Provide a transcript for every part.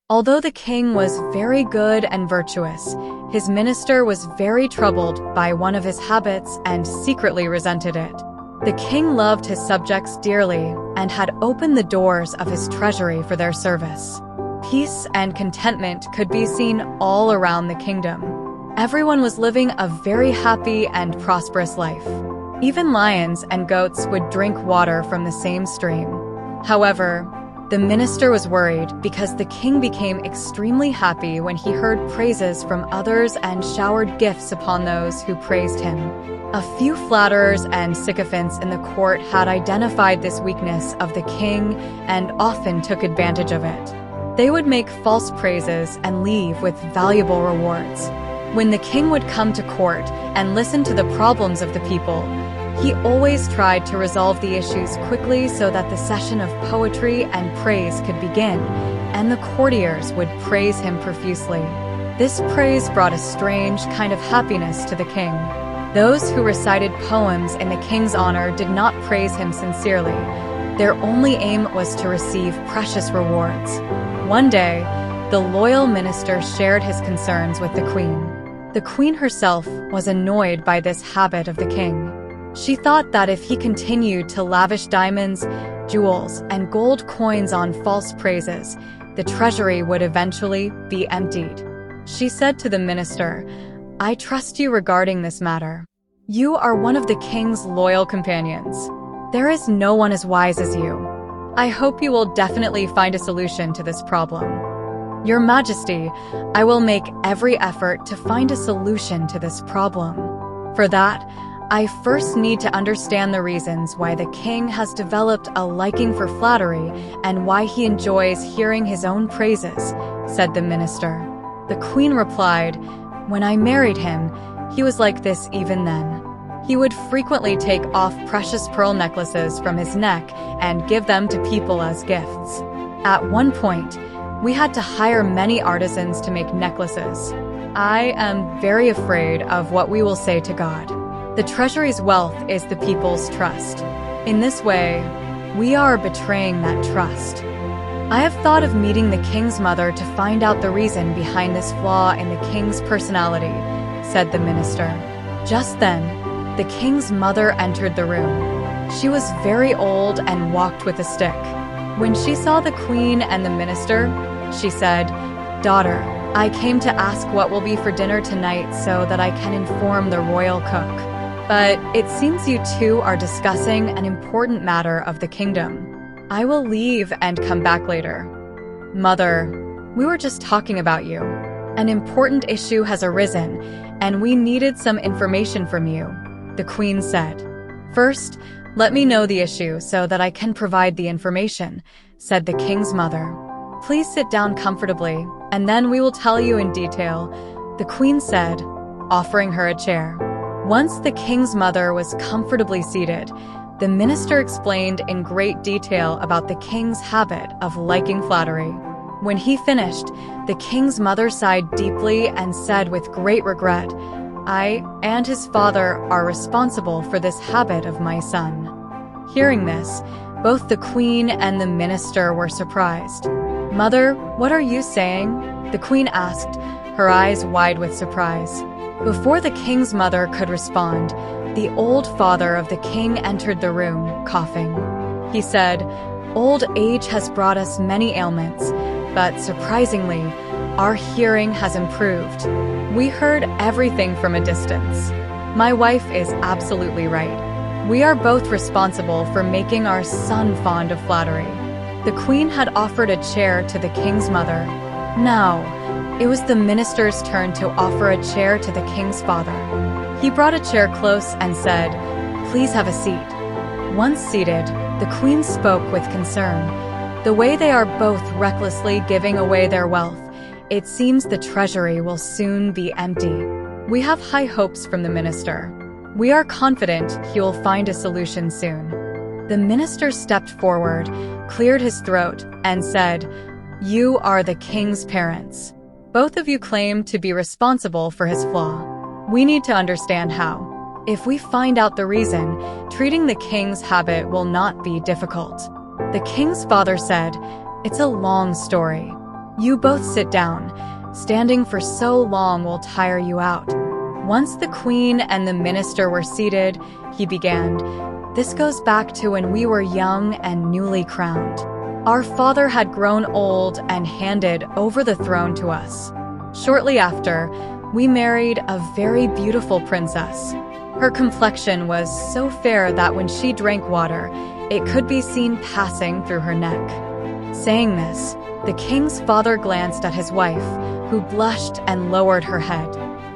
Although the king was very good and virtuous, his minister was very troubled by one of his habits and secretly resented it. The king loved his subjects dearly and had opened the doors of his treasury for their service. Peace and contentment could be seen all around the kingdom. Everyone was living a very happy and prosperous life. Even lions and goats would drink water from the same stream. However, the minister was worried because the king became extremely happy when he heard praises from others and showered gifts upon those who praised him. A few flatterers and sycophants in the court had identified this weakness of the king and often took advantage of it. They would make false praises and leave with valuable rewards. When the king would come to court and listen to the problems of the people, he always tried to resolve the issues quickly so that the session of poetry and praise could begin, and the courtiers would praise him profusely. This praise brought a strange kind of happiness to the king. Those who recited poems in the king's honor did not praise him sincerely. Their only aim was to receive precious rewards. One day, the loyal minister shared his concerns with the queen. The queen herself was annoyed by this habit of the king. She thought that if he continued to lavish diamonds, jewels, and gold coins on false praises, the treasury would eventually be emptied. She said to the minister, "I trust you regarding this matter. You are one of the king's loyal companions. There is no one as wise as you. I hope you will definitely find a solution to this problem. Your Majesty, I will make every effort to find a solution to this problem. For that, I first need to understand the reasons why the king has developed a liking for flattery and why he enjoys hearing his own praises," said the minister. The queen replied, "When I married him, he was like this even then. He would frequently take off precious pearl necklaces from his neck and give them to people as gifts. At one point, we had to hire many artisans to make necklaces. I am very afraid of what we will say to God. The treasury's wealth is the people's trust. In this way, we are betraying that trust. I have thought of meeting the king's mother to find out the reason behind this flaw in the king's personality," said the minister. Just then, the king's mother entered the room. She was very old and walked with a stick. When she saw the queen and the minister, she said, "Daughter, I came to ask what will be for dinner tonight so that I can inform the royal cook. But it seems you two are discussing an important matter of the kingdom. I will leave and come back later." "Mother, we were just talking about you. An important issue has arisen, and we needed some information from you," the queen said. "First, let me know the issue so that I can provide the information," said the king's mother. "Please sit down comfortably, and then we will tell you in detail," the queen said, offering her a chair. Once the king's mother was comfortably seated, the minister explained in great detail about the king's habit of liking flattery. When he finished, the king's mother sighed deeply and said with great regret, "I and his father are responsible for this habit of my son." Hearing this, both the queen and the minister were surprised. "Mother, what are you saying?" the queen asked, her eyes wide with surprise. Before the king's mother could respond, the old father of the king entered the room, coughing. He said, "Old age has brought us many ailments, but surprisingly, our hearing has improved. We heard everything from a distance. My wife is absolutely right. We are both responsible for making our son fond of flattery." The queen had offered a chair to the king's mother. Now, it was the minister's turn to offer a chair to the king's father. He brought a chair close and said, "Please have a seat." Once seated, the queen spoke with concern. "The way they are both recklessly giving away their wealth, it seems the treasury will soon be empty. We have high hopes from the minister. We are confident he will find a solution soon." The minister stepped forward, cleared his throat, and said, "You are the king's parents. Both of you claim to be responsible for his flaw. We need to understand how. If we find out the reason, treating the king's habit will not be difficult." The king's father said, "It's a long story. You both sit down. Standing for so long will tire you out." Once the queen and the minister were seated, he began, "This goes back to when we were young and newly crowned. Our father had grown old and handed over the throne to us. Shortly after, we married a very beautiful princess. Her complexion was so fair that when she drank water, it could be seen passing through her neck." Saying this, the king's father glanced at his wife, who blushed and lowered her head.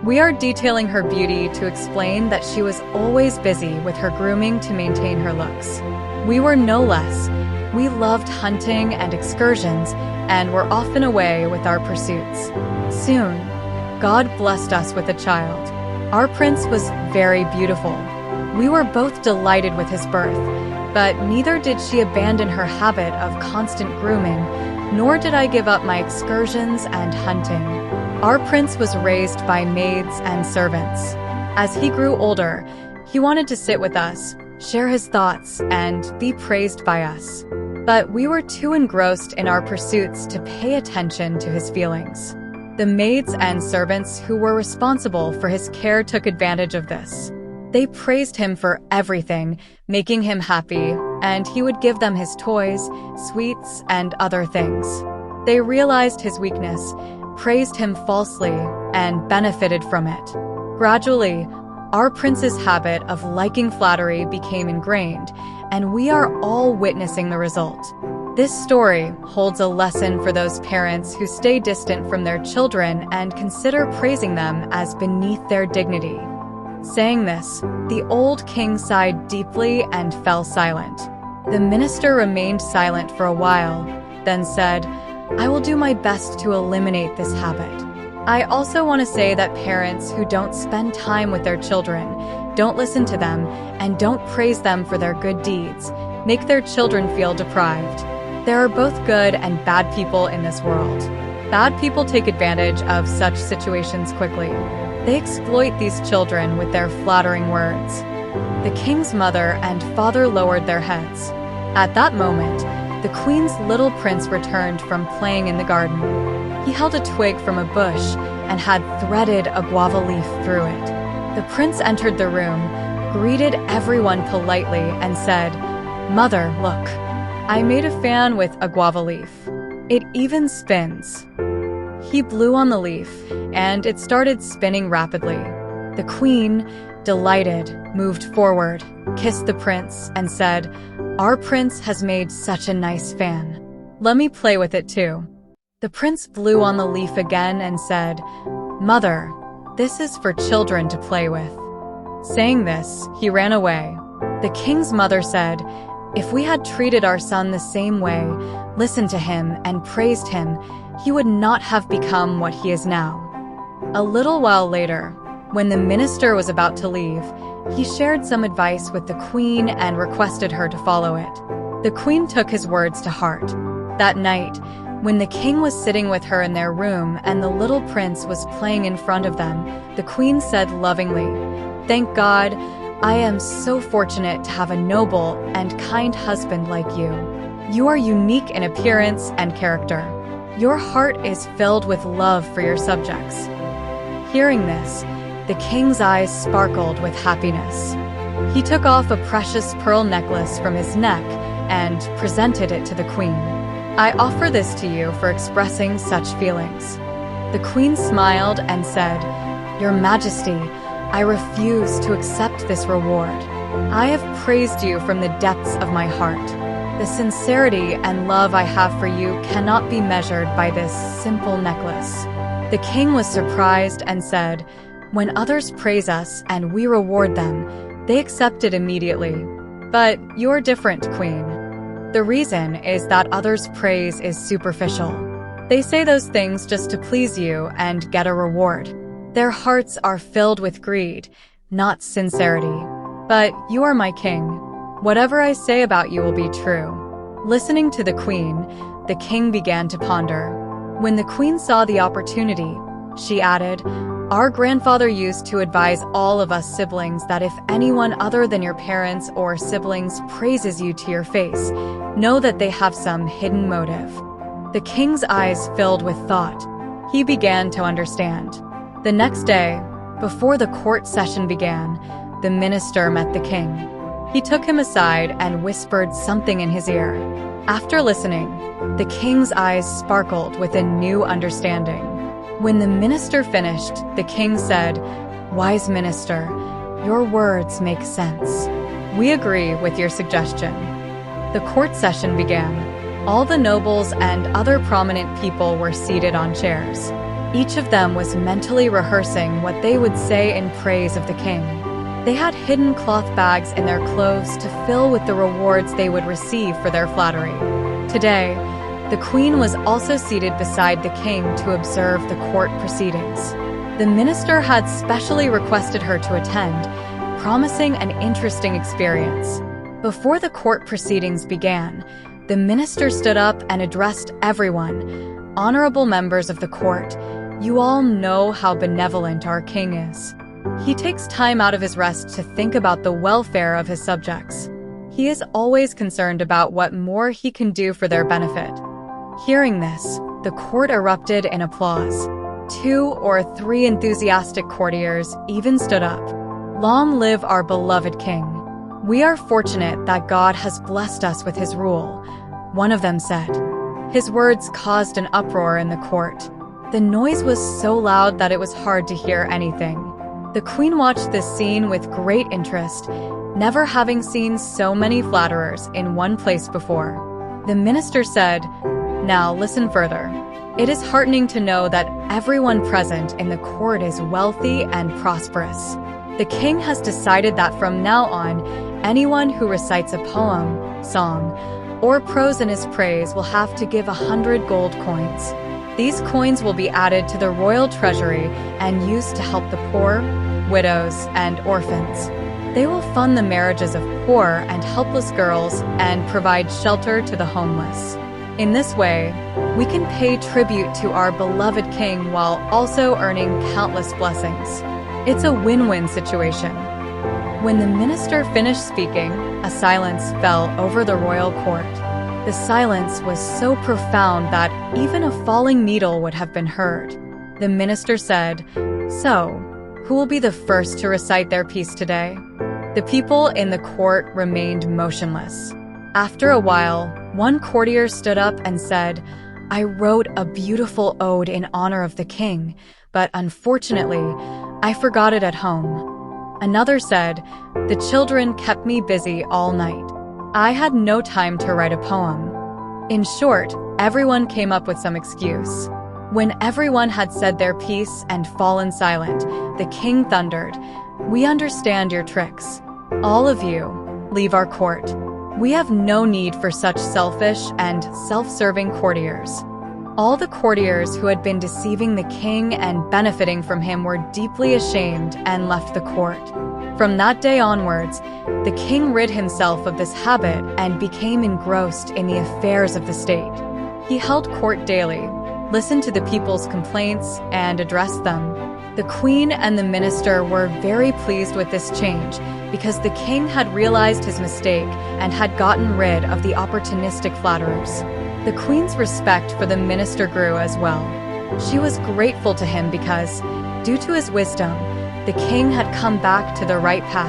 We are detailing her beauty to explain that she was always busy with her grooming to maintain her looks. We were no less. We loved hunting and excursions, and were often away with our pursuits. Soon, God blessed us with a child. Our prince was very beautiful. We were both delighted with his birth, but neither did she abandon her habit of constant grooming, nor did I give up my excursions and hunting. Our prince was raised by maids and servants. As he grew older, he wanted to sit with us, share his thoughts, and be praised by us. But we were too engrossed in our pursuits to pay attention to his feelings. The maids and servants who were responsible for his care took advantage of this. They praised him for everything, making him happy, and he would give them his toys, sweets, and other things. They realized his weakness, praised him falsely, and benefited from it. Gradually, our prince's habit of liking flattery became ingrained, and we are all witnessing the result. This story holds a lesson for those parents who stay distant from their children and consider praising them as beneath their dignity. Saying this, the old king sighed deeply and fell silent. The minister remained silent for a while, then said, "I will do my best to eliminate this habit. I also want to say that parents who don't spend time with their children, don't listen to them, and don't praise them for their good deeds, make their children feel deprived. There are both good and bad people in this world. Bad people take advantage of such situations quickly. They exploit these children with their flattering words." The king's mother and father lowered their heads. At that moment, the queen's little prince returned from playing in the garden. He held a twig from a bush and had threaded a guava leaf through it. The prince entered the room, greeted everyone politely, and said, "Mother, look. I made a fan with a guava leaf. It even spins." He blew on the leaf, and it started spinning rapidly. The queen, delighted, moved forward, kissed the prince, and said, "Our prince has made such a nice fan. Let me play with it too." The prince blew on the leaf again and said, "Mother, this is for children to play with." Saying this, he ran away. The king's mother said, "If we had treated our son the same way, listened to him, and praised him, he would not have become what he is now." A little while later, when the minister was about to leave, he shared some advice with the queen and requested her to follow it. The queen took his words to heart. That night, when the king was sitting with her in their room and the little prince was playing in front of them, the queen said lovingly, "Thank God, I am so fortunate to have a noble and kind husband like you. You are unique in appearance and character. Your heart is filled with love for your subjects." Hearing this, the king's eyes sparkled with happiness. He took off a precious pearl necklace from his neck and presented it to the queen. "I offer this to you for expressing such feelings." The queen smiled and said, "Your Majesty, I refuse to accept this reward. I have praised you from the depths of my heart. The sincerity and love I have for you cannot be measured by this simple necklace." The king was surprised and said, "When others praise us and we reward them, they accept it immediately. But you're different, queen. The reason is that others' praise is superficial. They say those things just to please you and get a reward. Their hearts are filled with greed, not sincerity. But you are my king. Whatever I say about you will be true." Listening to the queen, the king began to ponder. When the queen saw the opportunity, she added, "Our grandfather used to advise all of us siblings that if anyone other than your parents or siblings praises you to your face, know that they have some hidden motive. The king's eyes filled with thought. He began to understand. The next day, before the court session began, the minister met the king. He took him aside and whispered something in his ear. After listening, the king's eyes sparkled with a new understanding. When the minister finished, the king said, "Wise minister, your words make sense. We agree with your suggestion." The court session began. All the nobles and other prominent people were seated on chairs. Each of them was mentally rehearsing what they would say in praise of the king. They had hidden cloth bags in their clothes to fill with the rewards they would receive for their flattery. Today, the queen was also seated beside the king to observe the court proceedings. The minister had specially requested her to attend, promising an interesting experience. Before the court proceedings began, the minister stood up and addressed everyone. "Honorable members of the court, you all know how benevolent our king is. He takes time out of his rest to think about the welfare of his subjects. He is always concerned about what more he can do for their benefit." Hearing this, the court erupted in applause. 2 or 3 enthusiastic courtiers even stood up. "Long live our beloved king. We are fortunate that God has blessed us with his rule," one of them said. His words caused an uproar in the court. The noise was so loud that it was hard to hear anything. The queen watched this scene with great interest, never having seen so many flatterers in one place before. The minister said, "Now listen further. It is heartening to know that everyone present in the court is wealthy and prosperous. The king has decided that from now on, anyone who recites a poem, song, or prose in his praise will have to give 100 gold coins. These coins will be added to the royal treasury and used to help the poor, widows, and orphans. They will fund the marriages of poor and helpless girls and provide shelter to the homeless. In this way, we can pay tribute to our beloved king while also earning countless blessings. It's a win-win situation." When the minister finished speaking, a silence fell over the royal court. The silence was so profound that even a falling needle would have been heard. The minister said, "So, who will be the first to recite their piece today?" The people in the court remained motionless. After a while, one courtier stood up and said, "I wrote a beautiful ode in honor of the king, but unfortunately, I forgot it at home." Another said, "The children kept me busy all night. I had no time to write a poem." In short, everyone came up with some excuse. When everyone had said their piece and fallen silent, the king thundered, "We understand your tricks. All of you, leave our court. We have no need for such selfish and self-serving courtiers." All the courtiers who had been deceiving the king and benefiting from him were deeply ashamed and left the court. From that day onwards, the king rid himself of this habit and became engrossed in the affairs of the state. He held court daily, listened to the people's complaints, and addressed them. The queen and the minister were very pleased with this change because the king had realized his mistake and had gotten rid of the opportunistic flatterers. The queen's respect for the minister grew as well. She was grateful to him because, due to his wisdom, the king had come back to the right path.